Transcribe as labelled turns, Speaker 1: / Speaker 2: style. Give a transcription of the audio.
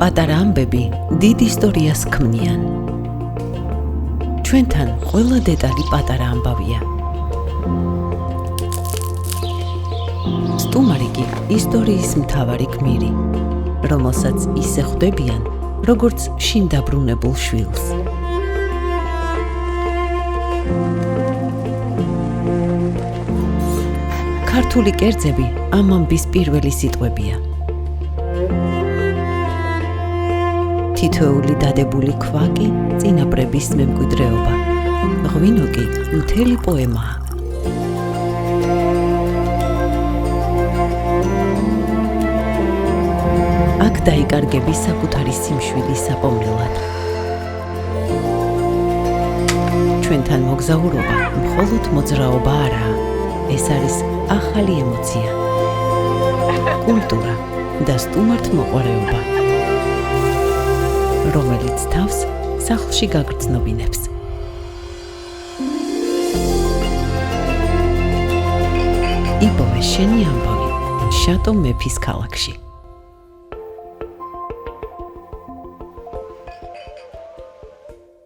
Speaker 1: პატარა ამბები დიდ ისტორიას ქმნიან. ჩვენთან ყველა დეტალი პატარა ამბავია. სტუმარი კი ისტორიის მთავარი გმირი, რომელსაც ისე ხვდებიან, როგორც შინ დაბრუნებულ შვილს. ქართული კერძები ამ ამბის პირველი სიტყვებია. თითოეული დადებული ქვა კი წინაპრების მემკვიდრეობა, ღვინო კი მთელი პოემაა. აქ დაიკარგები საკუთარი სიმშვილის საპოვნელად. ჩვენთან მოგზაურობა მხოლოდ მოძრაობა არაა, ეს არის ახალი ემოცია, კულტურა და სტუმართმოყვარეობა, რომელიც თავს სახლში გაგრძნობინებს. იპოვე შენი ამბავი შატო მეფის ქალაქში.